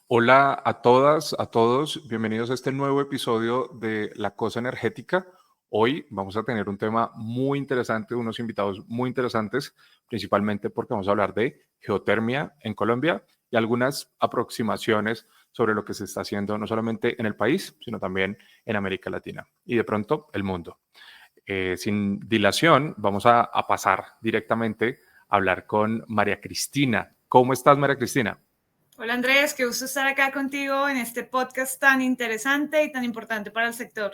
Hola a todas, a todos, bienvenidos a este nuevo episodio de La Cosa Energética. Hoy vamos a tener un tema muy interesante, unos invitados muy interesantes, principalmente porque vamos a hablar de geotermia en Colombia y algunas aproximaciones sobre lo que se está haciendo no solamente en el país, sino también en América Latina y de pronto el mundo. Sin dilación, vamos a pasar directamente a hablar con María Cristina. ¿Cómo estás, María Cristina? Hola Andrés, qué gusto estar acá contigo en este podcast tan interesante y tan importante para el sector.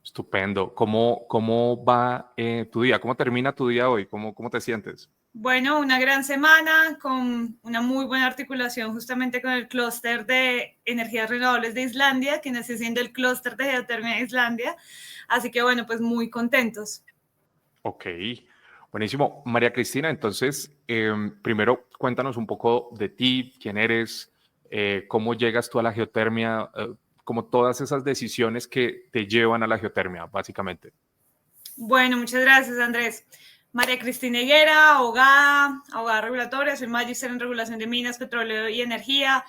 Estupendo. ¿Cómo va tu día? ¿Cómo termina tu día hoy? ¿Cómo te sientes? Bueno, una gran semana con una muy buena articulación justamente con el clúster de energías renovables de Islandia, que nació siendo el clúster de geotermia de Islandia. Así que bueno, pues muy contentos. Ok, buenísimo. María Cristina, entonces, primero cuéntanos un poco de ti, quién eres, cómo llegas tú a la geotermia, como todas esas decisiones que te llevan a la geotermia, básicamente. Bueno, muchas gracias, Andrés. María Cristina Higuera, abogada regulatoria, soy magíster en regulación de minas, petróleo y energía.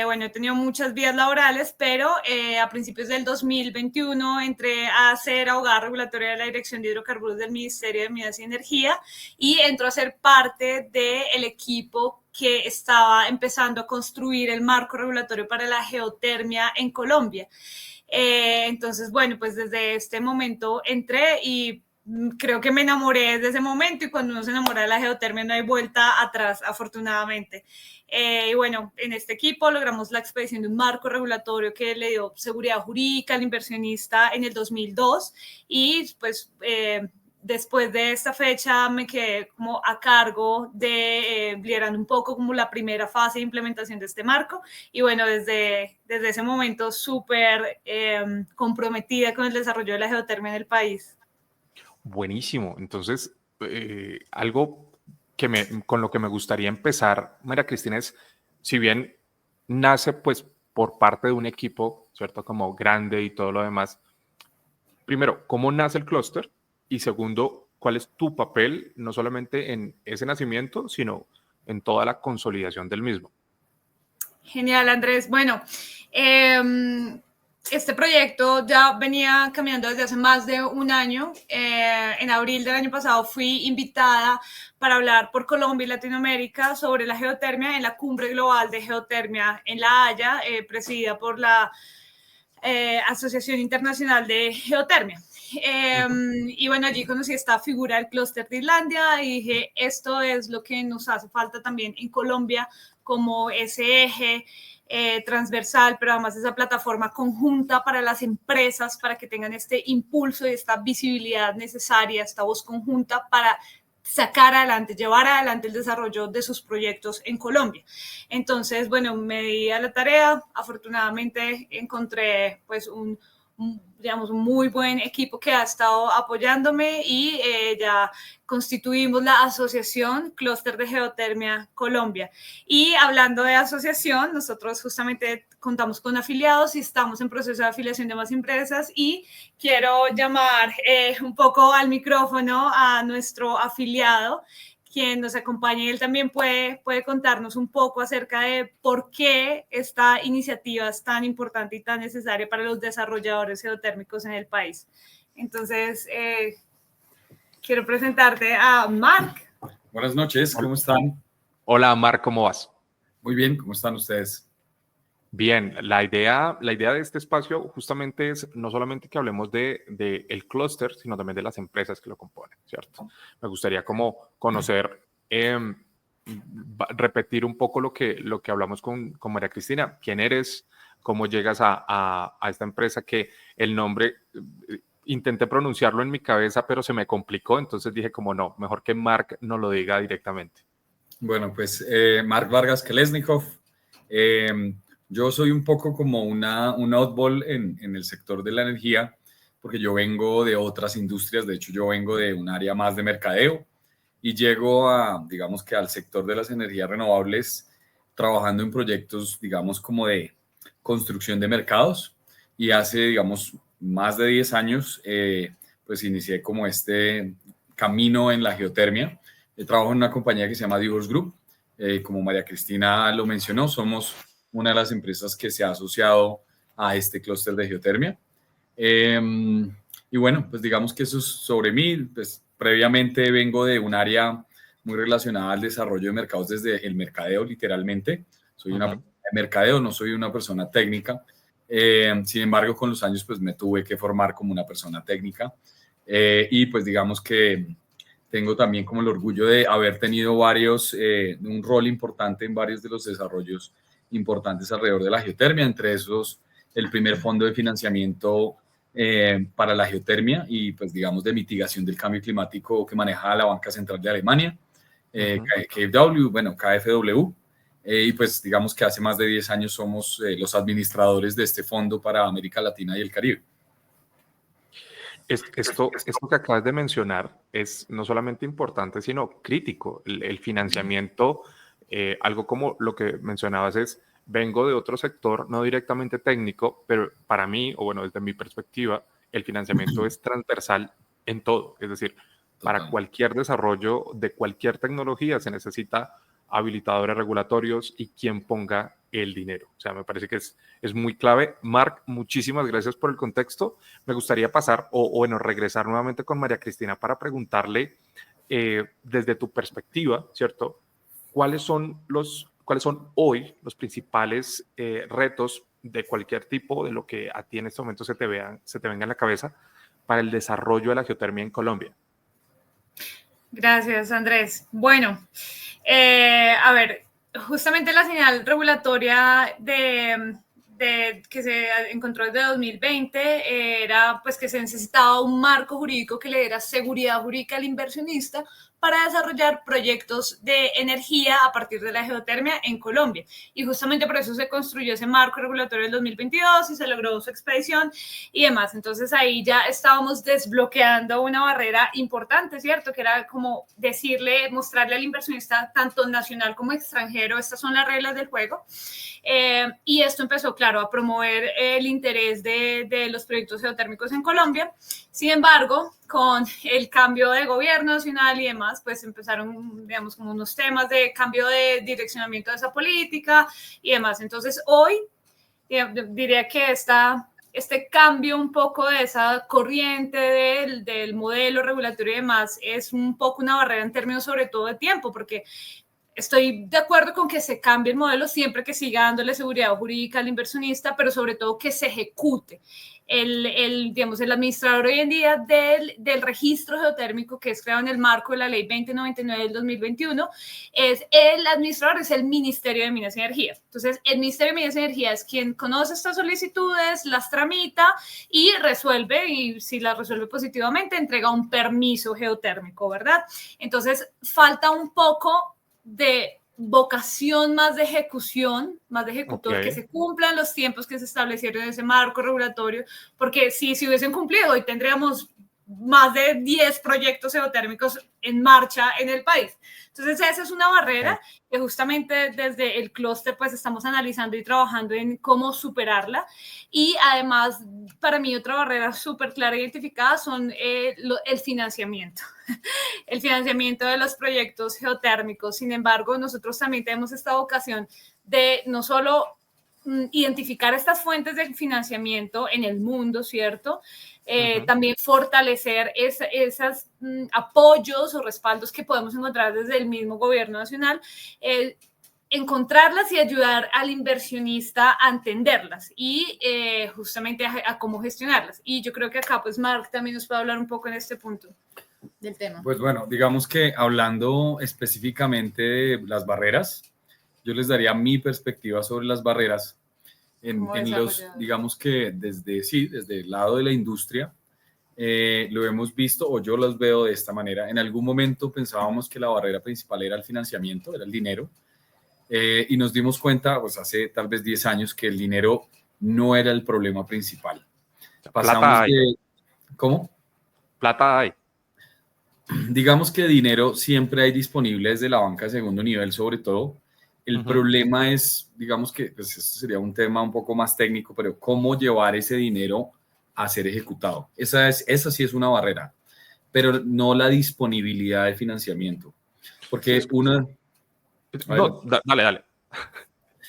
Bueno, he tenido muchas vías laborales, pero a principios del 2021 entré a ser abogada regulatoria de la Dirección de Hidrocarburos del Ministerio de Minas y Energía y entró a ser parte del equipo que estaba empezando a construir el marco regulatorio para la geotermia en Colombia. Entonces, bueno, pues desde este momento entré y creo que me enamoré desde ese momento y cuando uno se enamora de la geotermia no hay vuelta atrás, afortunadamente. Y bueno, en este equipo logramos la expedición de un marco regulatorio que le dio seguridad jurídica al inversionista en el 2002 y pues después de esta fecha me quedé como a cargo de liderando un poco como la primera fase de implementación de este marco y bueno, desde ese momento súper comprometida con el desarrollo de la geotermia en el país. Buenísimo. Entonces, algo con lo que me gustaría empezar, María Cristina, es, si bien nace pues por parte de un equipo, ¿cierto? Como grande y todo lo demás. Primero, ¿cómo nace el clúster? Y segundo, ¿cuál es tu papel, no solamente en ese nacimiento, sino en toda la consolidación del mismo? Genial, Andrés. Bueno, este proyecto ya venía caminando desde hace más de un año. En abril del año pasado fui invitada para hablar por Colombia y Latinoamérica sobre la geotermia en la Cumbre Global de Geotermia en La Haya, presidida por la Asociación Internacional de Geotermia. Y bueno, allí conocí esta figura del clúster de Islandia y dije, esto es lo que nos hace falta también en Colombia como ese eje transversal, pero además esa plataforma conjunta para las empresas, para que tengan este impulso y esta visibilidad necesaria, esta voz conjunta para sacar adelante, llevar adelante el desarrollo de sus proyectos en Colombia. Entonces, bueno, me di a la tarea, afortunadamente encontré pues digamos, un muy buen equipo que ha estado apoyándome y ya constituimos la asociación Clúster de Geotermia Colombia. Y hablando de asociación, nosotros justamente contamos con afiliados y estamos en proceso de afiliación de más empresas y quiero llamar un poco al micrófono a nuestro afiliado, quien nos acompañe. Él también puede contarnos un poco acerca de por qué esta iniciativa es tan importante y tan necesaria para los desarrolladores geotérmicos en el país. Entonces, quiero presentarte a Marc. Buenas noches, ¿cómo están? Hola, Mar, ¿cómo vas? Muy bien, ¿cómo están ustedes? Bien, la idea de este espacio justamente es no solamente que hablemos de el clúster, sino también de las empresas que lo componen, ¿cierto? Me gustaría como conocer, repetir un poco lo que hablamos con María Cristina. ¿Quién eres? ¿Cómo llegas a esta empresa que el nombre, intenté pronunciarlo en mi cabeza, pero se me complicó, entonces dije como no, mejor que Mark no lo diga directamente. Bueno, pues Marc Vargas Kelesnikov. Yo soy un poco como un oddball en el sector de la energía, porque yo vengo de otras industrias, de hecho yo vengo de un área más de mercadeo y llego digamos que al sector de las energías renovables trabajando en proyectos, digamos, como de construcción de mercados y hace, digamos, más de 10 años, pues inicié como este camino en la geotermia. Trabajo en una compañía que se llama Divos Group. Como María Cristina lo mencionó, somos una de las empresas que se ha asociado a este clúster de geotermia. Y bueno, pues digamos que eso es sobre mí. Pues previamente vengo de un área muy relacionada al desarrollo de mercados desde el mercadeo, literalmente. Soy una persona de mercadeo, no soy una persona técnica. Sin embargo, con los años, pues me tuve que formar como una persona técnica. Y pues digamos que tengo también como el orgullo de haber tenido un rol importante en varios de los desarrollos importantes alrededor de la geotermia, entre esos el primer fondo de financiamiento para la geotermia y pues digamos de mitigación del cambio climático que maneja la Banca Central de Alemania, KfW, y pues digamos que hace más de 10 años somos los administradores de este fondo para América Latina y el Caribe. Esto que acabas de mencionar es no solamente importante, sino crítico. El financiamiento, algo como lo que mencionabas es, vengo de otro sector, no directamente técnico, pero para mí, o bueno, desde mi perspectiva, el financiamiento es transversal en todo. Es decir, para cualquier desarrollo de cualquier tecnología se necesita habilitadores regulatorios y quien ponga el dinero. O sea, me parece que es muy clave. Marc, muchísimas gracias por el contexto. Me gustaría pasar, bueno, regresar nuevamente con María Cristina para preguntarle, desde tu perspectiva, ¿cierto? ¿Cuáles son hoy los principales retos de cualquier tipo, de lo que a ti en este momento se te venga en la cabeza, para el desarrollo de la geotermia en Colombia? Gracias, Andrés. Bueno, a ver, justamente la señal regulatoria que se encontró desde 2020 era pues que se necesitaba un marco jurídico que le diera seguridad jurídica al inversionista para desarrollar proyectos de energía a partir de la geotermia en Colombia. Y justamente por eso se construyó ese marco regulatorio del 2022 y se logró su expedición y demás. Entonces ahí ya estábamos desbloqueando una barrera importante, ¿cierto? Que era como mostrarle al inversionista, tanto nacional como extranjero, estas son las reglas del juego. Y esto empezó, claro, a promover el interés de los proyectos geotérmicos en Colombia. Sin embargo, con el cambio de gobierno nacional y demás, pues empezaron, digamos, como unos temas de cambio de direccionamiento de esa política y demás. Entonces, hoy diría que este cambio un poco de esa corriente del modelo regulatorio y demás es un poco una barrera en términos sobre todo de tiempo, porque estoy de acuerdo con que se cambie el modelo siempre que siga dándole seguridad jurídica al inversionista, pero sobre todo que se ejecute. Digamos, el administrador hoy en día del registro geotérmico que es creado en el marco de la ley 2099 del 2021, el administrador es el Ministerio de Minas y Energía. Entonces, el Ministerio de Minas y Energía es quien conoce estas solicitudes, las tramita y resuelve, y si las resuelve positivamente, entrega un permiso geotérmico, ¿verdad? Entonces, falta un poco de vocación más de ejecución, más de ejecutor, que se cumplan los tiempos que se establecieron en ese marco regulatorio, porque si hubiesen cumplido, hoy tendríamos más de 10 proyectos geotérmicos en marcha en el país. Entonces, esa es una barrera que justamente desde el clúster pues estamos analizando y trabajando en cómo superarla. Y además, para mí, otra barrera súper clara e identificada son el financiamiento. El financiamiento de los proyectos geotérmicos. Sin embargo, nosotros también tenemos esta vocación de no solo identificar estas fuentes de financiamiento en el mundo, ¿cierto? También fortalecer esos apoyos o respaldos que podemos encontrar desde el mismo gobierno nacional, encontrarlas y ayudar al inversionista a entenderlas y justamente a cómo gestionarlas. Y yo creo que acá pues Marc también nos puede hablar un poco en este punto del tema. Pues bueno, digamos que hablando específicamente de las barreras, yo les daría mi perspectiva sobre las barreras digamos que desde el lado de la industria lo hemos visto, o yo los veo de esta manera. En algún momento pensábamos que la barrera principal era el financiamiento, era el dinero, y nos dimos cuenta, pues hace tal vez 10 años, que el dinero no era el problema principal. Plata hay. ¿Cómo? Plata hay. Digamos que dinero siempre hay disponible desde la banca de segundo nivel, sobre todo. El problema es, digamos que pues esto sería un tema un poco más técnico, pero cómo llevar ese dinero a ser ejecutado. Esa sí es una barrera, pero no la disponibilidad de financiamiento. Porque dale.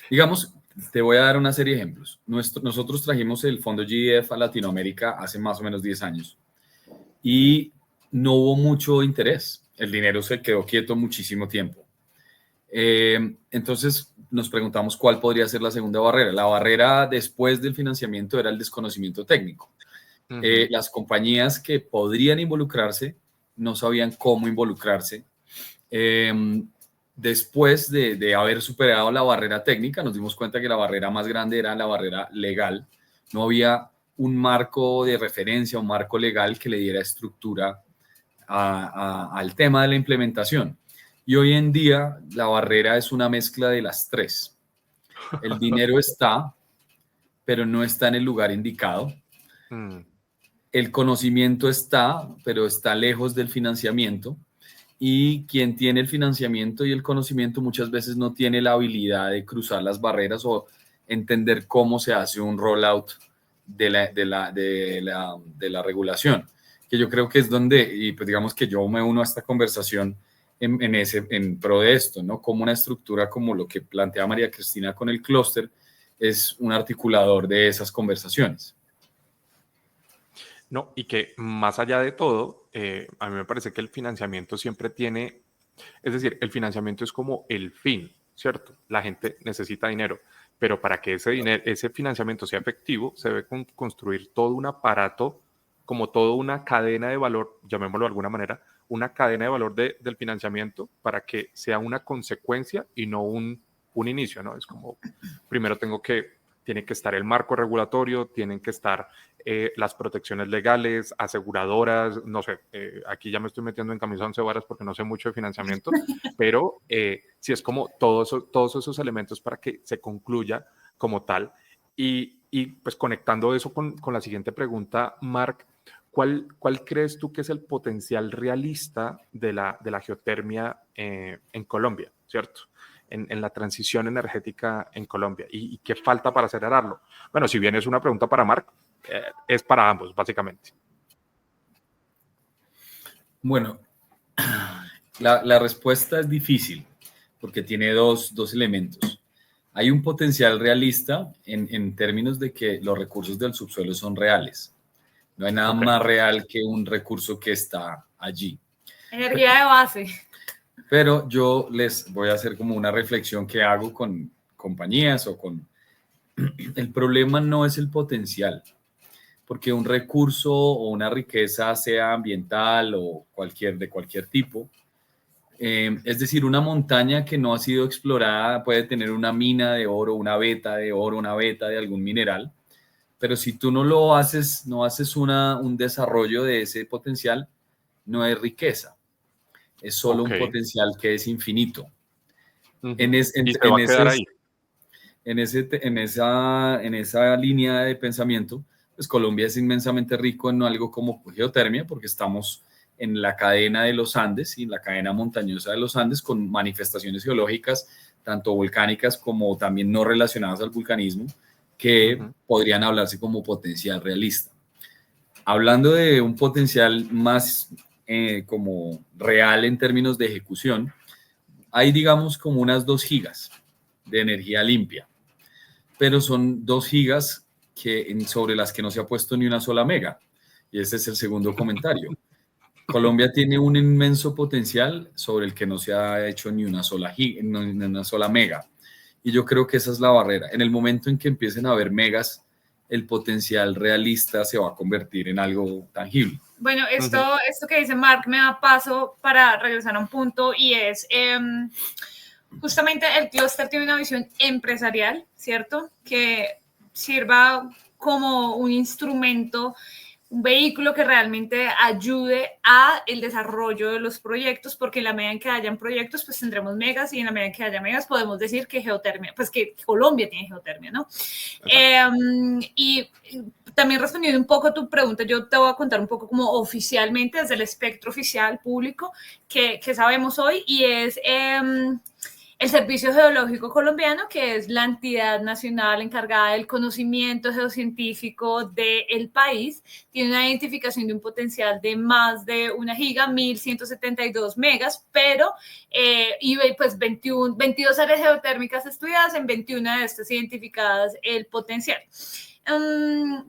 Digamos, Te voy a dar una serie de ejemplos. Nosotros trajimos el fondo GDF a Latinoamérica hace más o menos 10 años y no hubo mucho interés. El dinero se quedó quieto muchísimo tiempo. Entonces nos preguntamos cuál podría ser la segunda barrera. La barrera después del financiamiento era el desconocimiento técnico. Las compañías que podrían involucrarse no sabían cómo involucrarse. Después de haber superado la barrera técnica, nos dimos cuenta que la barrera más grande era la barrera legal. No había un marco de referencia, un marco legal que le diera estructura al tema de la implementación. Y hoy en día la barrera es una mezcla de las tres. El dinero está, pero no está en el lugar indicado. El conocimiento está, pero está lejos del financiamiento. Y quien tiene el financiamiento y el conocimiento muchas veces no tiene la habilidad de cruzar las barreras o entender cómo se hace un rollout de la regulación. Que yo creo que es donde, y pues digamos que yo me uno a esta conversación en pro de esto, ¿no? Como una estructura como lo que plantea María Cristina con el clúster es un articulador de esas conversaciones. No, y que más allá de todo, a mí me parece que el financiamiento siempre tiene, es decir, el financiamiento es como el fin, ¿cierto? La gente necesita dinero, pero para que ese financiamiento sea efectivo, se debe construir todo un aparato, como toda una cadena de valor, llamémoslo de alguna manera, una cadena de valor del financiamiento para que sea una consecuencia y no un inicio, ¿no? Es como, primero tiene que estar el marco regulatorio, tienen que estar las protecciones legales, aseguradoras, no sé, aquí ya me estoy metiendo en camisa 11 varas porque no sé mucho de financiamiento, pero sí es como todos esos elementos para que se concluya como tal. Y pues conectando eso con la siguiente pregunta, Marc, ¿cuál crees tú que es el potencial realista de la geotermia en Colombia, ¿cierto? En la transición energética en Colombia y qué falta para acelerarlo. Bueno, si bien es una pregunta para Marc, es para ambos, básicamente. Bueno, la respuesta es difícil porque tiene dos elementos. Hay un potencial realista en términos de que los recursos del subsuelo son reales. No hay nada más real que un recurso que está allí. Energía de base. Pero yo les voy a hacer como una reflexión que hago con compañías o con... El problema no es el potencial, porque un recurso o una riqueza, sea ambiental o de cualquier tipo, es decir, una montaña que no ha sido explorada puede tener una mina de oro, una veta de oro, una veta de algún mineral, pero si tú no haces un desarrollo de ese potencial, no hay riqueza. Es solo un potencial que es infinito. Y se va a quedar ahí. En esa línea de pensamiento, pues Colombia es inmensamente rico en algo como geotermia, porque estamos en la cadena de los Andes y en la cadena montañosa de los Andes con manifestaciones geológicas, tanto volcánicas como también no relacionadas al vulcanismo, que podrían hablarse como potencial realista. Hablando de un potencial más como real en términos de ejecución, hay digamos como unas 2 gigas de energía limpia, pero son 2 gigas sobre las que no se ha puesto ni una sola mega. Y ese es el segundo comentario. Colombia tiene un inmenso potencial sobre el que no se ha hecho ni una sola mega. Y yo creo que esa es la barrera. En el momento en que empiecen a haber megas, el potencial realista se va a convertir en algo tangible. Bueno, esto que dice Marc me da paso para regresar a un punto y es justamente el clúster tiene una visión empresarial, ¿cierto? Que sirva como un instrumento, un vehículo que realmente ayude a el desarrollo de los proyectos, porque en la medida en que hayan proyectos, pues tendremos megas, y en la medida en que haya megas podemos decir que geotermia, pues que Colombia tiene geotermia, ¿no? Y también respondiendo un poco a tu pregunta, yo te voy a contar un poco como oficialmente, desde el espectro oficial público, que sabemos hoy, y es... El Servicio Geológico Colombiano, que es la entidad nacional encargada del conocimiento geocientífico del país, tiene una identificación de un potencial de más de 1 giga, 1.172 megas, pero y pues 22 áreas geotérmicas estudiadas, en 21 de estas identificadas el potencial.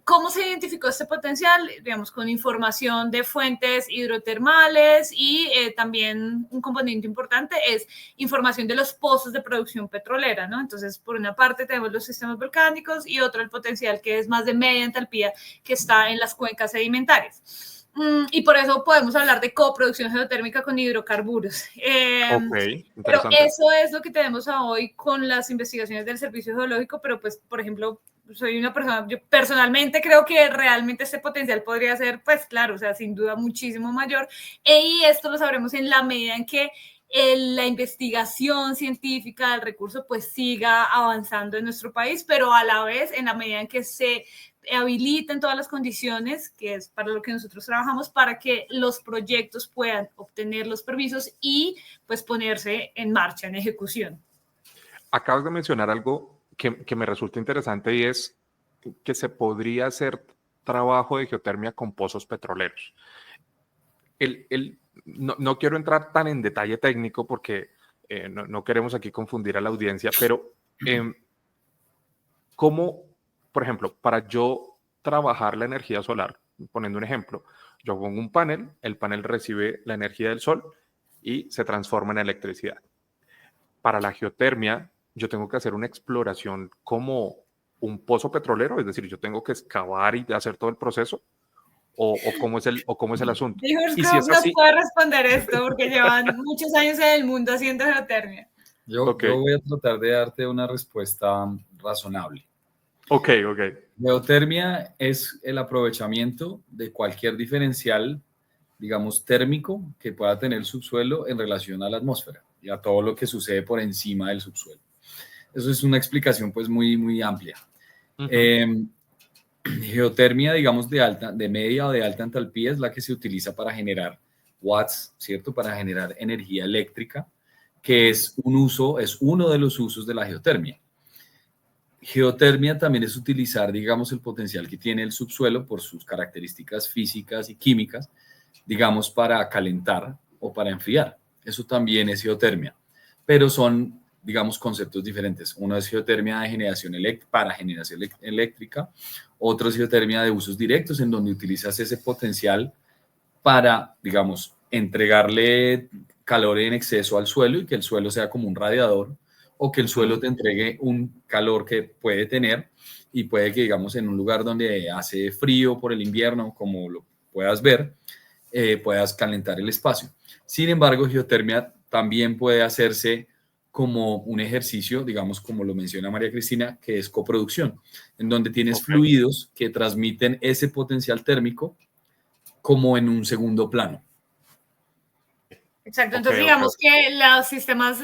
¿Cómo se identificó este potencial? Digamos, con información de fuentes hidrotermales y también un componente importante es información de los pozos de producción petrolera, ¿no? Entonces, por una parte tenemos los sistemas volcánicos y otro el potencial que es más de media entalpía que está en las cuencas sedimentarias. Y por eso podemos hablar de coproducción geotérmica con hidrocarburos. Pero eso es lo que tenemos hoy con las investigaciones del Servicio Geológico, pero pues, por ejemplo, soy una persona, yo personalmente creo que realmente este potencial podría ser, pues claro, o sea, sin duda muchísimo mayor, y esto lo sabremos en la medida en que la investigación científica del recurso pues siga avanzando en nuestro país, pero a la vez en la medida en que se habiliten todas las condiciones, que es para lo que nosotros trabajamos, para que los proyectos puedan obtener los permisos y pues ponerse en marcha, en ejecución. Acabas de mencionar algo que me resulta interesante y es que se podría hacer trabajo de geotermia con pozos petroleros. No quiero entrar tan en detalle técnico porque no queremos aquí confundir a la audiencia, pero ¿cómo, por ejemplo, para yo trabajar la energía solar, poniendo un ejemplo, yo pongo un panel, el panel recibe la energía del sol y se transforma en electricidad? Para la geotermia, yo tengo que hacer una exploración como un pozo petrolero, es decir, yo tengo que excavar y hacer todo el proceso, o cómo es el asunto. Y si es así, nos puede responder esto, porque llevan muchos años en el mundo haciendo geotermia. Yo voy a tratar de darte una respuesta razonable. Ok. Geotermia es el aprovechamiento de cualquier diferencial, digamos, térmico que pueda tener el subsuelo en relación a la atmósfera y a todo lo que sucede por encima del subsuelo. Eso es una explicación pues muy, muy amplia. Geotermia, digamos, de media o de alta entalpía es la que se utiliza para generar watts, ¿cierto? Para generar energía eléctrica, que es uno de los usos de la geotermia. Geotermia también es utilizar, digamos, el potencial que tiene el subsuelo por sus características físicas y químicas, digamos, para calentar o para enfriar. Eso también es geotermia, pero son, digamos, conceptos diferentes. Uno es geotermia de generación para generación eléctrica, otro es geotermia de usos directos, en donde utilizas ese potencial para, digamos, entregarle calor en exceso al suelo y que el suelo sea como un radiador, o que el suelo te entregue un calor que puede tener y puede que, digamos, en un lugar donde hace frío por el invierno, como lo puedas ver, puedas calentar el espacio. Sin embargo, geotermia también puede hacerse como un ejercicio, digamos, como lo menciona María Cristina, que es coproducción, en donde tienes fluidos que transmiten ese potencial térmico como en un segundo plano. Exacto, entonces digamos que los sistemas,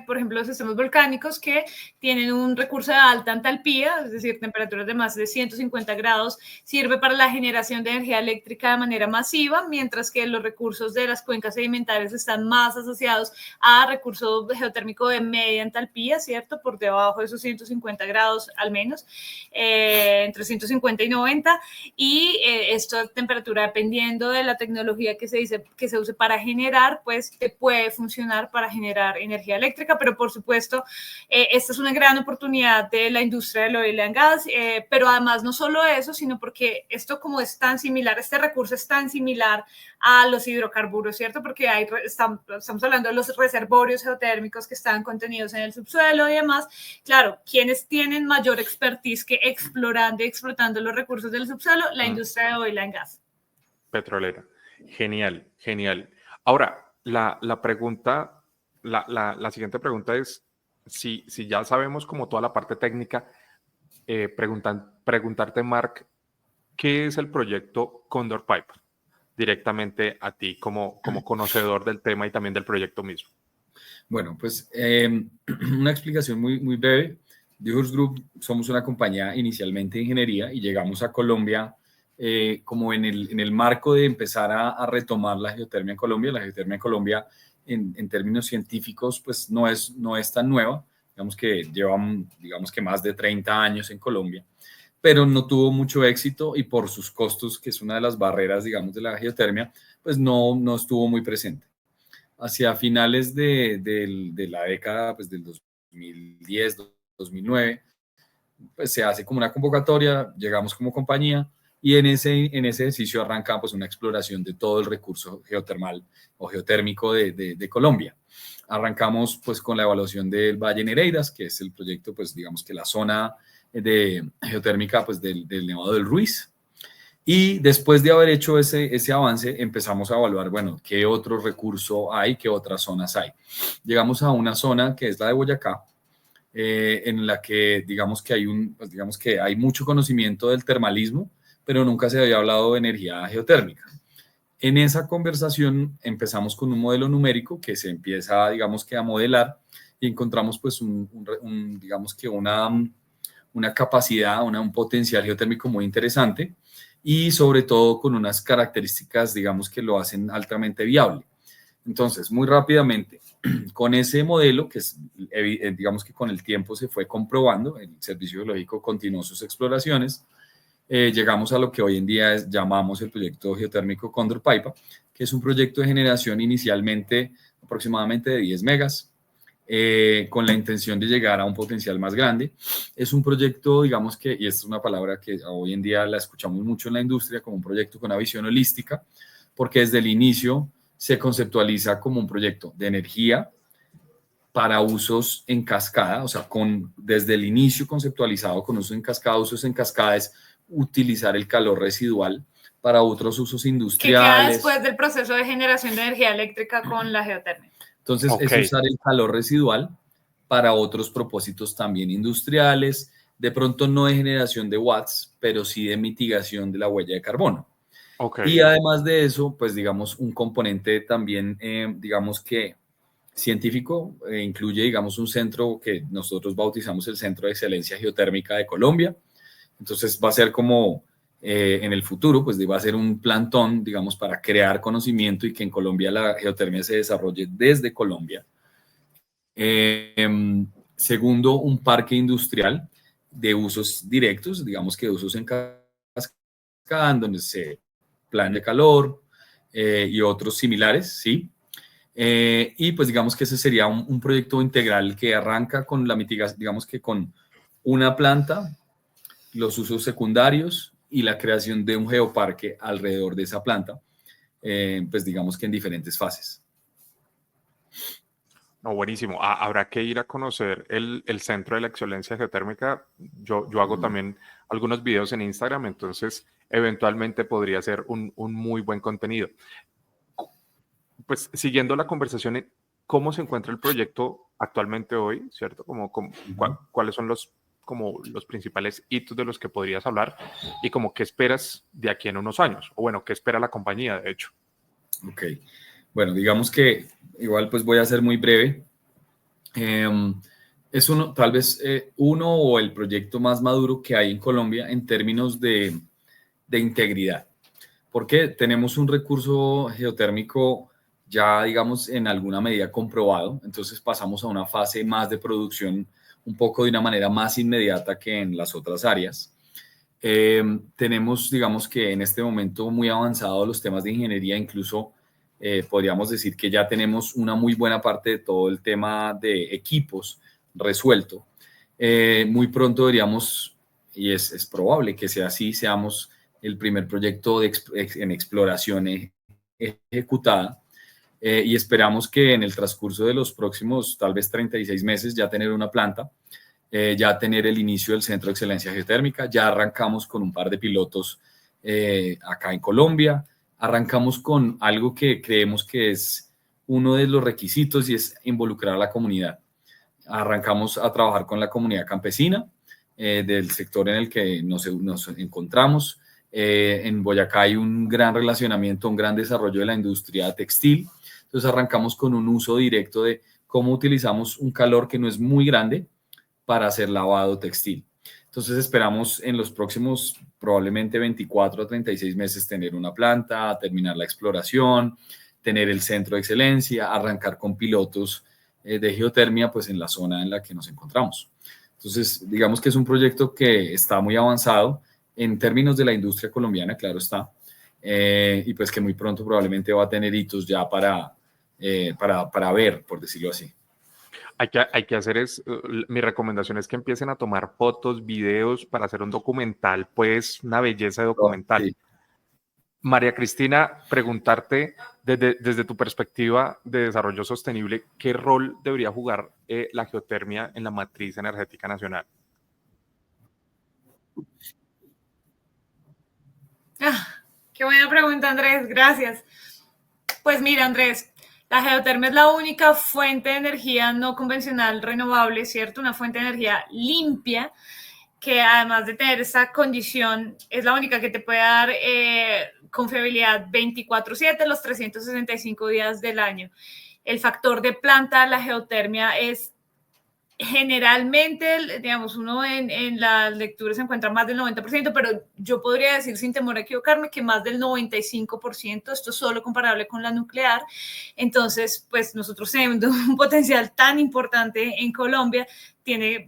por ejemplo, los sistemas volcánicos que tienen un recurso de alta entalpía, es decir, temperaturas de más de 150 grados, sirve para la generación de energía eléctrica de manera masiva, mientras que los recursos de las cuencas sedimentarias están más asociados a recurso geotérmico de media entalpía, ¿cierto? Por debajo de esos 150 grados al menos, entre 150 y 90, y esta temperatura, dependiendo de la tecnología que se use para generar, pues te puede funcionar para generar energía eléctrica, pero por supuesto esta es una gran oportunidad de la industria del oil and gas, pero además no solo eso, sino porque esto como es tan similar, este recurso es tan similar a los hidrocarburos, ¿cierto? Porque estamos hablando de los reservorios geotérmicos que están contenidos en el subsuelo y demás. Claro, ¿quiénes tienen mayor expertise que explorando y explotando los recursos del subsuelo? La industria de oil and gas. Petrolera. Genial. Ahora, la siguiente pregunta es, si ya sabemos como toda la parte técnica, preguntarte, Marc, ¿qué es el proyecto Condor Pipe? Directamente a ti como conocedor del tema y también del proyecto mismo. Bueno, pues una explicación muy, muy breve. Dewhurst Group somos una compañía inicialmente de ingeniería y llegamos a Colombia como en el marco de empezar a retomar la geotermia en Colombia. La geotermia en Colombia en términos científicos, pues no es tan nueva. Digamos que llevan, más de 30 años en Colombia, pero no tuvo mucho éxito y por sus costos, que es una de las barreras, digamos, de la geotermia, pues no estuvo muy presente. Hacia finales de la década, pues del 2010, 2009, pues se hace como una convocatoria, llegamos como compañía y en ese ejercicio arranca pues una exploración de todo el recurso geotermal o geotérmico de Colombia. Arrancamos pues con la evaluación del Valle Nereidas, que es el proyecto, pues digamos que la zona de geotérmica pues del Nevado del Ruiz. Y después de haber hecho ese avance, empezamos a evaluar, bueno, qué otro recurso hay, qué otras zonas hay. Llegamos a una zona que es la de Boyacá, en la que digamos que hay mucho conocimiento del termalismo, pero nunca se había hablado de energía geotérmica. En esa conversación empezamos con un modelo numérico que se empieza, digamos que a modelar y encontramos pues digamos que una capacidad, un potencial geotérmico muy interesante y sobre todo con unas características, digamos, que lo hacen altamente viable. Entonces, muy rápidamente, con ese modelo, que es, digamos que con el tiempo se fue comprobando, el Servicio Geológico continuó sus exploraciones, llegamos a lo que hoy en día llamamos el proyecto geotérmico Cóndor Paipa, que es un proyecto de generación inicialmente aproximadamente de 10 megas, con la intención de llegar a un potencial más grande. Es un proyecto, digamos que, y esta es una palabra que hoy en día la escuchamos mucho en la industria, como un proyecto con una visión holística, porque desde el inicio se conceptualiza como un proyecto de energía para usos en cascada, o sea, desde el inicio conceptualizado con usos en cascada es utilizar el calor residual para otros usos industriales. ¿Qué queda después del proceso de generación de energía eléctrica con la geotermia? Entonces, es usar el calor residual para otros propósitos también industriales, de pronto no de generación de watts, pero sí de mitigación de la huella de carbono. Y además de eso, pues digamos, un componente también, digamos que científico, incluye, digamos, un centro que nosotros bautizamos el Centro de Excelencia Geotérmica de Colombia. Entonces va a ser como en el futuro, pues va a ser un plantón, digamos, para crear conocimiento y que en Colombia la geotermia se desarrolle desde Colombia. Segundo, un parque industrial de usos directos, digamos que usos en cascada, donde se plan de calor y otros similares, ¿sí? Y pues digamos que ese sería un proyecto integral que arranca con la mitigación, digamos que con una planta, los usos secundarios y la creación de un geoparque alrededor de esa planta, pues digamos que en diferentes fases. No, buenísimo. Habrá que ir a conocer el Centro de la Excelencia Geotérmica. Yo hago también algunos videos en Instagram, entonces eventualmente podría ser un muy buen contenido. Pues siguiendo la conversación, ¿cómo se encuentra el proyecto actualmente hoy? ¿Cierto? ¿Cuáles son los principales hitos de los que podrías hablar y como qué esperas de aquí en unos años? O bueno, ¿qué espera la compañía, de hecho? Ok. Bueno, digamos que igual pues voy a ser muy breve. Es tal vez uno o el proyecto más maduro que hay en Colombia en términos de integridad. Porque tenemos un recurso geotérmico ya, digamos, en alguna medida comprobado. Entonces pasamos a una fase más de producción un poco de una manera más inmediata que en las otras áreas. Tenemos, digamos que en este momento muy avanzados los temas de ingeniería, incluso podríamos decir que ya tenemos una muy buena parte de todo el tema de equipos resuelto. Muy pronto deberíamos, y es probable que sea así, seamos el primer proyecto en exploración ejecutada. Y esperamos que en el transcurso de los próximos tal vez 36 meses ya tener una planta, ya tener el inicio del Centro de Excelencia Geotérmica. Ya arrancamos con un par de pilotos acá en Colombia. Arrancamos con algo que creemos que es uno de los requisitos y es involucrar a la comunidad. Arrancamos a trabajar con la comunidad campesina del sector en el que nos encontramos. En Boyacá hay un gran relacionamiento, un gran desarrollo de la industria textil. Entonces arrancamos con un uso directo de cómo utilizamos un calor que no es muy grande para hacer lavado textil. Entonces esperamos en los próximos probablemente 24 a 36 meses tener una planta, terminar la exploración, tener el centro de excelencia, arrancar con pilotos de geotermia pues en la zona en la que nos encontramos. Entonces, digamos que es un proyecto que está muy avanzado en términos de la industria colombiana, claro está, y pues que muy pronto probablemente va a tener hitos ya para ver, por decirlo así. Hay que hacer mi recomendación es que empiecen a tomar fotos, videos para hacer un documental, pues una belleza de documental. Sí. María Cristina, preguntarte desde tu perspectiva de desarrollo sostenible, ¿qué rol debería jugar la geotermia en la matriz energética nacional? Qué buena pregunta, Andrés, gracias. Pues mira, Andrés, la geotermia es la única fuente de energía no convencional renovable, ¿cierto? Una fuente de energía limpia que además de tener esa condición, es la única que te puede dar confiabilidad 24/7 los 365 días del año. El factor de planta, la geotermia es generalmente, digamos, uno en las lecturas se encuentra más del 90%, pero yo podría decir sin temor a equivocarme que más del 95%, esto es solo comparable con la nuclear. Entonces, pues nosotros tenemos un potencial tan importante en Colombia,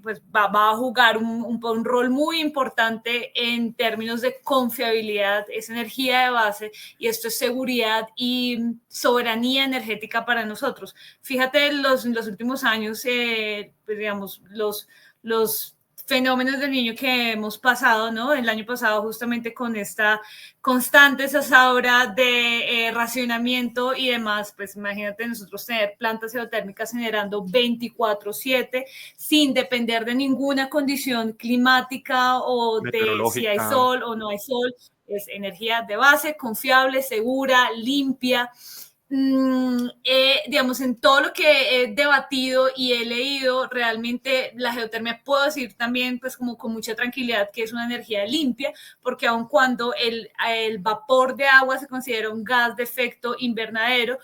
pues va a jugar un rol muy importante en términos de confiabilidad, es energía de base y esto es seguridad y soberanía energética para nosotros. Fíjate, en los últimos años, pues digamos, los fenómenos del niño que hemos pasado, ¿no? El año pasado justamente con esta constante zozobra de racionamiento y demás, pues imagínate nosotros tener plantas geotérmicas generando 24/7 sin depender de ninguna condición climática o de si hay sol o no hay sol, es energía de base, confiable, segura, limpia. Digamos, en todo lo que he debatido y he leído, realmente la geotermia puedo decir también, pues como con mucha tranquilidad, que es una energía limpia, porque aun cuando el vapor de agua se considera un gas de efecto invernadero,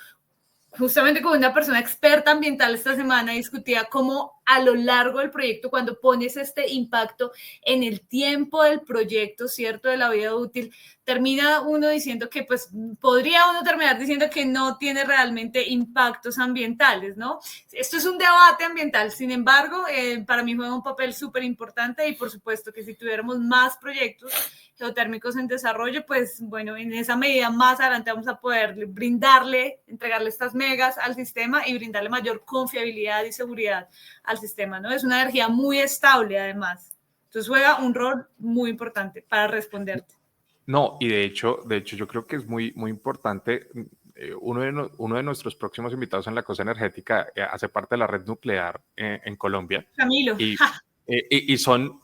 justamente con una persona experta ambiental esta semana discutía cómo a lo largo del proyecto, cuando pones este impacto en el tiempo del proyecto, ¿cierto? De la vida útil, termina uno diciendo que, pues, podría uno terminar diciendo que no tiene realmente impactos ambientales, ¿no? Esto es un debate ambiental, sin embargo, para mí juega un papel súper importante y por supuesto que si tuviéramos más proyectos geotérmicos en desarrollo, pues bueno, en esa medida más adelante vamos a poder entregarle estas megas al sistema y brindarle mayor confiabilidad y seguridad al sistema, ¿no? Es una energía muy estable además. Entonces juega un rol muy importante para responderte. No, y de hecho yo creo que es muy, muy importante. Uno de nuestros próximos invitados en la cosa energética hace parte de la red nuclear en Colombia. Camilo. Y son...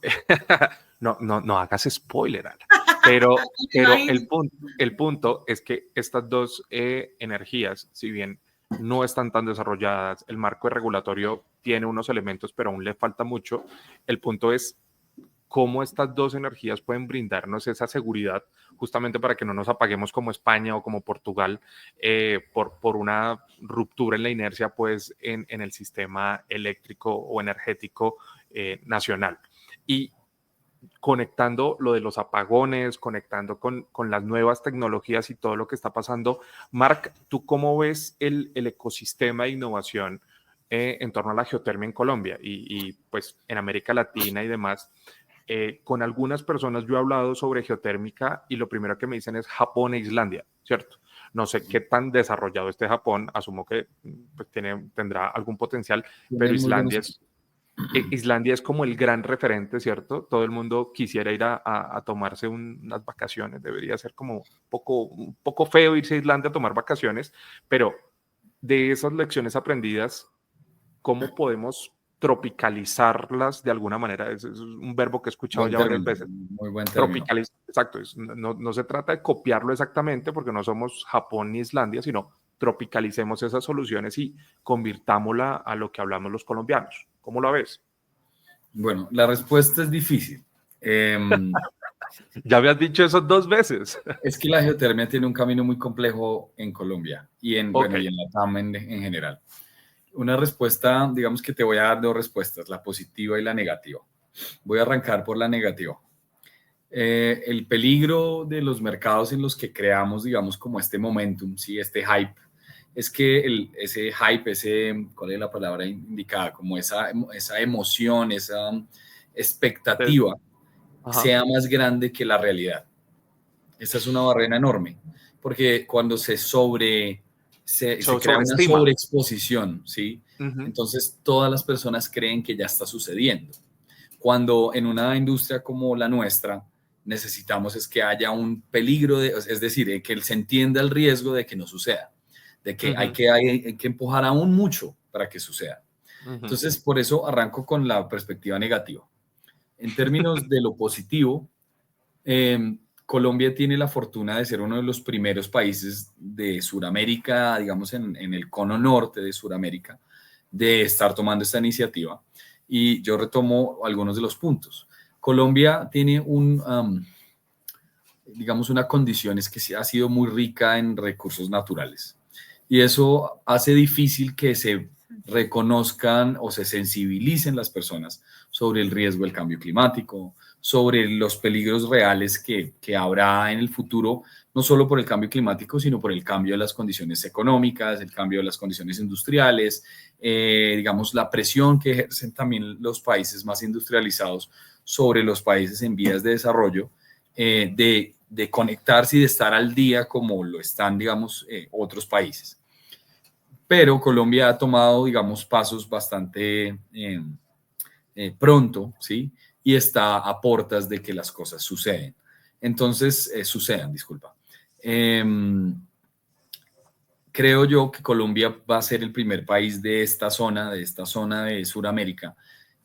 No hagas spoiler, Ana. Pero el punto es que estas dos energías, si bien no están tan desarrolladas, el marco regulatorio tiene unos elementos, pero aún le falta mucho. El punto es cómo estas dos energías pueden brindarnos esa seguridad justamente para que no nos apaguemos como España o como Portugal por una ruptura en la inercia pues en el sistema eléctrico o energético nacional. Y conectando lo de los apagones, conectando con las nuevas tecnologías y todo lo que está pasando. Marc, ¿tú cómo ves el ecosistema de innovación en torno a la geotermia en Colombia y pues en América Latina y demás? Con algunas personas yo he hablado sobre geotérmica y lo primero que me dicen es Japón e Islandia, ¿cierto? No sé qué tan desarrollado esté Japón, asumo que pues, tendrá algún potencial, pero Islandia es como el gran referente, ¿cierto? Todo el mundo quisiera ir a tomarse unas vacaciones, debería ser como un poco feo irse a Islandia a tomar vacaciones, pero de esas lecciones aprendidas, ¿cómo podemos tropicalizarlas de alguna manera? Es un verbo que he escuchado ya varias veces. Muy buen término. Exacto, no se trata de copiarlo exactamente porque no somos Japón ni Islandia, sino tropicalicemos esas soluciones y convirtámosla a lo que hablamos los colombianos. ¿Cómo lo ves? Bueno, la respuesta es difícil. Ya habías dicho eso 2 veces. Es que la geotermia tiene un camino muy complejo en Colombia y en la TAM en general. Una respuesta, digamos que te voy a dar 2 respuestas, la positiva y la negativa. Voy a arrancar por la negativa. El peligro de los mercados en los que creamos, digamos, como este momentum, ¿sí? Este hype, es que ese hype, ¿cuál es la palabra indicada? Como esa emoción, esa expectativa sea más grande que la realidad. Esta es una barrera enorme, porque cuando se crea una sobreexposición, ¿sí? Entonces todas las personas creen que ya está sucediendo. Cuando en una industria como la nuestra necesitamos es que haya un peligro, es decir, que se entienda el riesgo de que no suceda, de que hay que empujar aún mucho para que suceda. Entonces, por eso arranco con la perspectiva negativa. En términos de lo positivo, Colombia tiene la fortuna de ser uno de los primeros países de Sudamérica, digamos en el cono norte de Sudamérica, de estar tomando esta iniciativa. Y yo retomo algunos de los puntos. Colombia tiene digamos, una condición es que ha sido muy rica en recursos naturales. Y eso hace difícil que se reconozcan o se sensibilicen las personas sobre el riesgo del cambio climático, sobre los peligros reales que habrá en el futuro, no solo por el cambio climático, sino por el cambio de las condiciones económicas, el cambio de las condiciones industriales, digamos, la presión que ejercen también los países más industrializados sobre los países en vías de desarrollo, de conectarse y de estar al día como lo están, digamos, otros países. Pero Colombia ha tomado, digamos, pasos bastante pronto, ¿sí? Y está a portas de que las cosas sucedan. Entonces, disculpa. Creo yo que Colombia va a ser el primer país de esta zona de Sudamérica,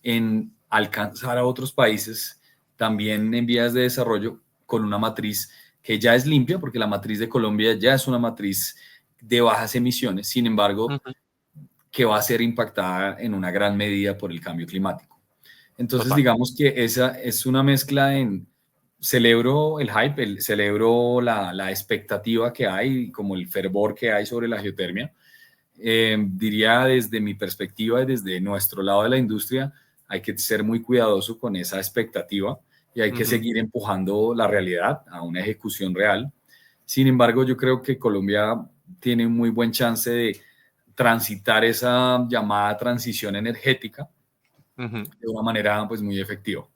en alcanzar a otros países también en vías de desarrollo con una matriz que ya es limpia, porque la matriz de Colombia ya es una matriz de bajas emisiones, sin embargo, que va a ser impactada en una gran medida por el cambio climático. Entonces, digamos que esa es una mezcla celebro el hype, celebro la expectativa que hay, como el fervor que hay sobre la geotermia. Diría desde mi perspectiva y desde nuestro lado de la industria, hay que ser muy cuidadoso con esa expectativa y hay que seguir empujando la realidad a una ejecución real. Sin embargo, yo creo que Colombia tiene un muy buen chance de transitar esa llamada transición energética de una manera pues muy efectiva.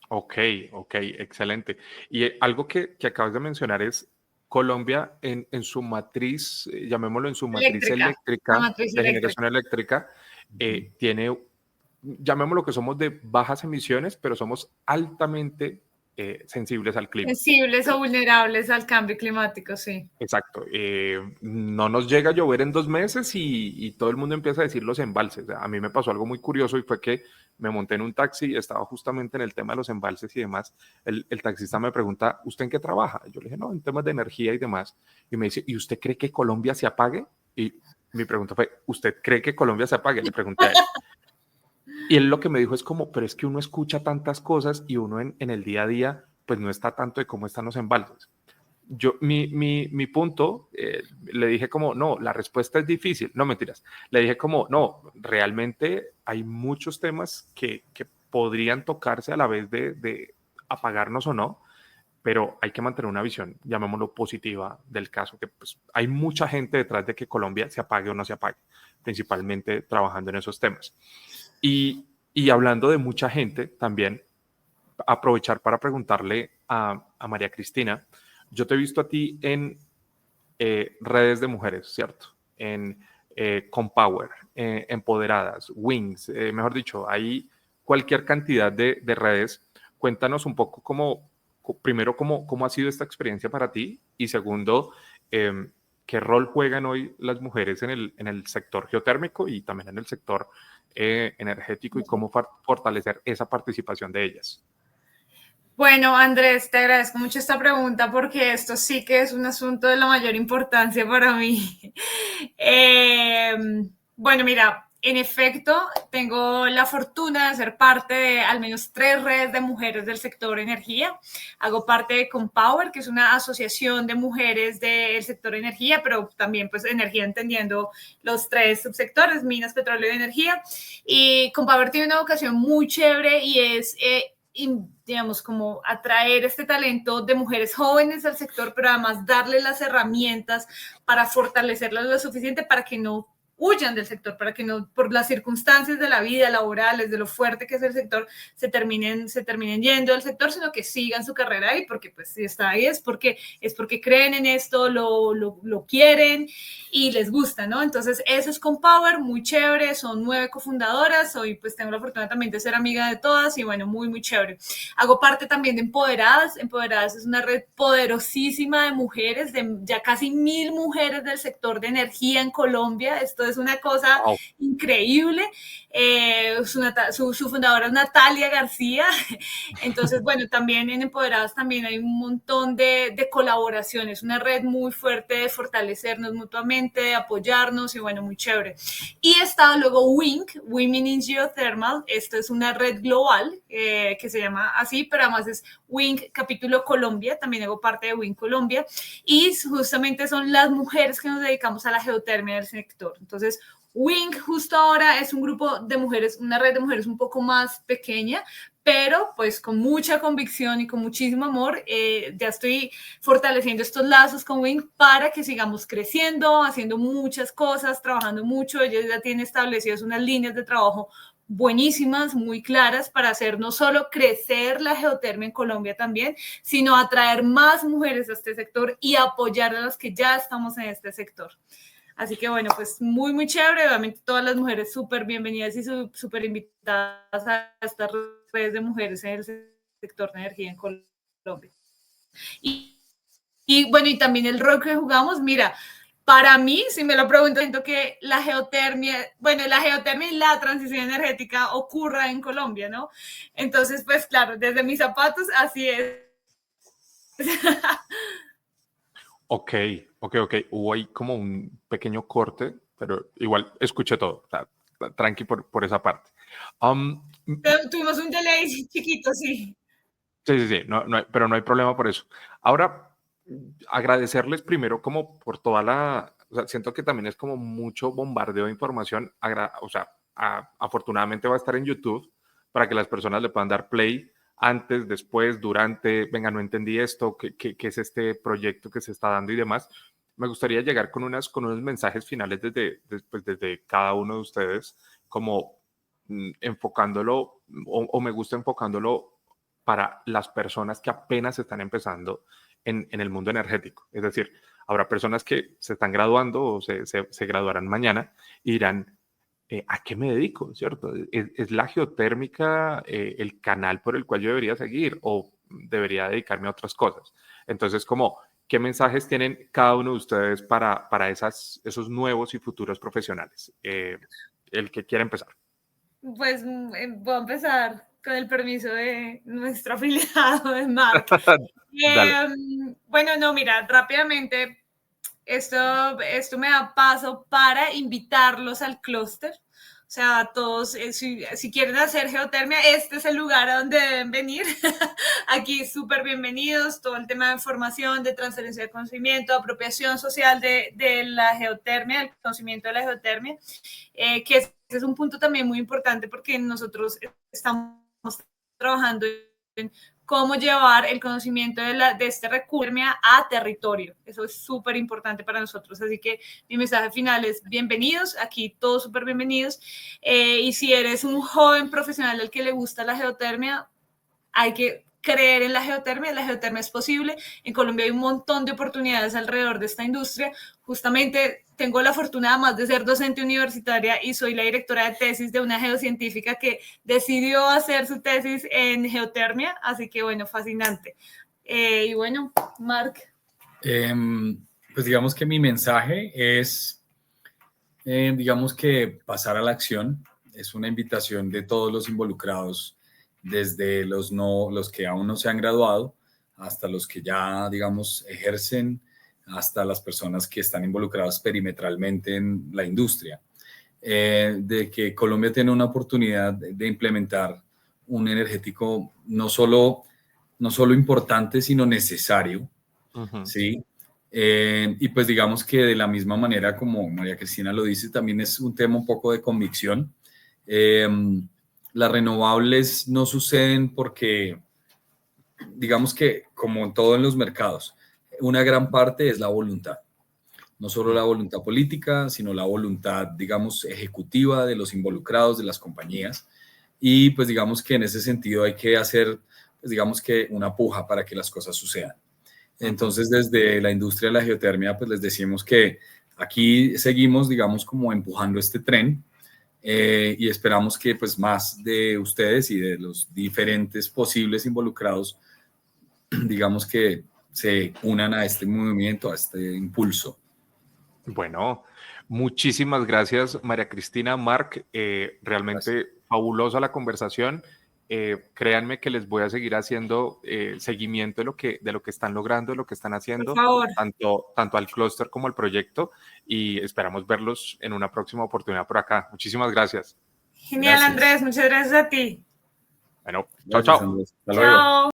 Ok, excelente. Y algo que acabas de mencionar es Colombia en su matriz, llamémoslo en su matriz eléctrica, de generación eléctrica, tiene, llamémoslo que somos de bajas emisiones, pero somos altamente sensibles al clima. Sensibles o vulnerables al cambio climático, sí. Exacto. No nos llega a llover en 2 meses y todo el mundo empieza a decir los embalses. A mí me pasó algo muy curioso y fue que me monté en un taxi y estaba justamente en el tema de los embalses y demás. El taxista me pregunta, ¿usted en qué trabaja? Yo le dije, no, en temas de energía y demás. Y me dice, ¿y usted cree que Colombia se apague? Y mi pregunta fue, ¿usted cree que Colombia se apague? Le pregunté a él. Y él lo que me dijo es como, pero es que uno escucha tantas cosas y uno en el día a día pues no está tanto de cómo están los embalses. Mi punto, le dije como, no, la respuesta es difícil, no mentiras, le dije como, no, realmente hay muchos temas que podrían tocarse a la vez de apagarnos o no, pero hay que mantener una visión, llamémoslo positiva del caso, que pues hay mucha gente detrás de que Colombia se apague o no se apague, principalmente trabajando en esos temas. Y hablando de mucha gente, también aprovechar para preguntarle a María Cristina, yo te he visto a ti en redes de mujeres, ¿cierto? En Compower, Empoderadas, Wings, mejor dicho, hay cualquier cantidad de redes. Cuéntanos un poco primero, cómo ha sido esta experiencia para ti y segundo, qué rol juegan hoy las mujeres en el sector geotérmico y también en el sector energético y cómo fortalecer esa participación de ellas. Bueno, Andrés, te agradezco mucho esta pregunta porque esto sí que es un asunto de la mayor importancia para mí. Bueno, mira, en efecto, tengo la fortuna de ser parte de al menos 3 redes de mujeres del sector energía. Hago parte de Compower, que es una asociación de mujeres del sector energía, pero también pues energía entendiendo los 3 subsectores, minas, petróleo y energía. Y Compower tiene una vocación muy chévere y es digamos, como atraer este talento de mujeres jóvenes al sector, pero además darle las herramientas para fortalecerlas lo suficiente para que no huyan del sector, para que no, por las circunstancias de la vida laborales, de lo fuerte que es el sector, se terminen yendo del sector, sino que sigan su carrera ahí, porque pues si está ahí es porque creen en esto, lo quieren y les gusta, ¿no? Entonces eso es Compower, muy chévere, son 9 cofundadoras, hoy pues tengo la fortuna también de ser amiga de todas y bueno, muy, muy chévere. Hago parte también de Empoderadas. Empoderadas es una red poderosísima de mujeres, de ya casi 1000 mujeres del sector de energía en Colombia. Esto es una cosa Wow. increíble. Su fundadora es Natalia García. Entonces, bueno, también en Empoderadas también hay un montón de colaboraciones, una red muy fuerte de fortalecernos mutuamente, de apoyarnos y bueno, muy chévere. Y está luego WINC, Women in Geothermal. Esto es una red global que se llama así, pero además es WINC capítulo Colombia. También hago parte de WINC Colombia y justamente son las mujeres que nos dedicamos a la geotermia del sector. Entonces, WINC justo ahora es un grupo de mujeres, una red de mujeres un poco más pequeña, pero pues con mucha convicción y con muchísimo amor, ya estoy fortaleciendo estos lazos con WINC para que sigamos creciendo, haciendo muchas cosas, trabajando mucho. Ellos ya tienen establecidas unas líneas de trabajo buenísimas, muy claras para hacer no solo crecer la geotermia en Colombia también, sino atraer más mujeres a este sector y apoyar a las que ya estamos en este sector. Así que bueno, pues muy, muy chévere. Obviamente todas las mujeres súper bienvenidas y súper invitadas a estas redes de mujeres en el sector de energía en Colombia. Y bueno, y también el rol que jugamos, mira, para mí, si me lo pregunto, siento que la geotermia y la transición energética ocurra en Colombia, ¿no? Entonces, pues claro, desde mis zapatos, así es. Ok. Hubo ahí como un pequeño corte, pero igual escuché todo. O sea, tranqui por esa parte. Tuvimos un delay chiquito, sí. Sí. Pero no hay problema por eso. Ahora, agradecerles primero como por toda o sea, siento que también es como mucho bombardeo de información. O sea, afortunadamente va a estar en YouTube para que las personas le puedan dar play antes, después, durante. Venga, no entendí esto, qué es este proyecto que se está dando y demás. Me gustaría llegar con unos mensajes finales desde cada uno de ustedes, como enfocándolo, o me gusta enfocándolo para las personas que apenas están empezando en el mundo energético. Es decir, habrá personas que se están graduando o se graduarán mañana y dirán, ¿a qué me dedico? ¿Cierto? ¿Es la geotérmica el canal por el cual yo debería seguir o debería dedicarme a otras cosas? Entonces, ¿qué mensajes tienen cada uno de ustedes para esos nuevos y futuros profesionales? El que quiera empezar. Pues voy a empezar con el permiso de nuestro afiliado, de Mark. Dale. Bueno, no, mira, rápidamente, esto me da paso para invitarlos al clúster. O sea, todos, si quieren hacer geotermia, este es el lugar a donde deben venir. Aquí súper bienvenidos, todo el tema de formación, de transferencia de conocimiento, apropiación social de la geotermia, del conocimiento de la geotermia, que ese es un punto también muy importante porque nosotros estamos trabajando en cómo llevar el conocimiento de este recurso a territorio. Eso es súper importante para nosotros. Así que mi mensaje final es bienvenidos, aquí todos súper bienvenidos. Y si eres un joven profesional al que le gusta la geotermia, hay que creer en la geotermia es posible. En Colombia hay un montón de oportunidades alrededor de esta industria. Justamente tengo la fortuna además de ser docente universitaria y soy la directora de tesis de una geocientífica que decidió hacer su tesis en geotermia, así que bueno, fascinante. Y bueno, Mark. Pues digamos que mi mensaje es, digamos que pasar a la acción. Es una invitación de todos los involucrados, desde los que aún no se han graduado, hasta los que ya, digamos, ejercen, hasta las personas que están involucradas perimetralmente en la industria, de que Colombia tiene una oportunidad de implementar un energético no solo importante, sino necesario, ¿sí? Y pues digamos que de la misma manera como María Cristina lo dice, también es un tema un poco de convicción. las renovables no suceden porque, digamos que como en todo en los mercados, una gran parte es la voluntad. No solo la voluntad política, sino la voluntad, digamos, ejecutiva de los involucrados, de las compañías. Y pues digamos que en ese sentido hay que hacer, pues, digamos que una puja para que las cosas sucedan. Entonces, desde la industria de la geotermia, pues les decimos que aquí seguimos, digamos, como empujando este tren y esperamos que pues más de ustedes y de los diferentes posibles involucrados, digamos que se unan a este movimiento, a este impulso. Bueno, muchísimas gracias, María Cristina, Marc. Realmente Gracias. fabulosa la conversación. Créanme que les voy a seguir haciendo seguimiento de lo que están logrando, de lo que están Por haciendo, favor. tanto al clúster como al proyecto, y esperamos verlos en una próxima oportunidad por acá. Muchísimas gracias. Genial, Gracias. Andrés. Muchas gracias a ti. Bueno, chao, Gracias, chao. Andrés. Hasta luego. Chao.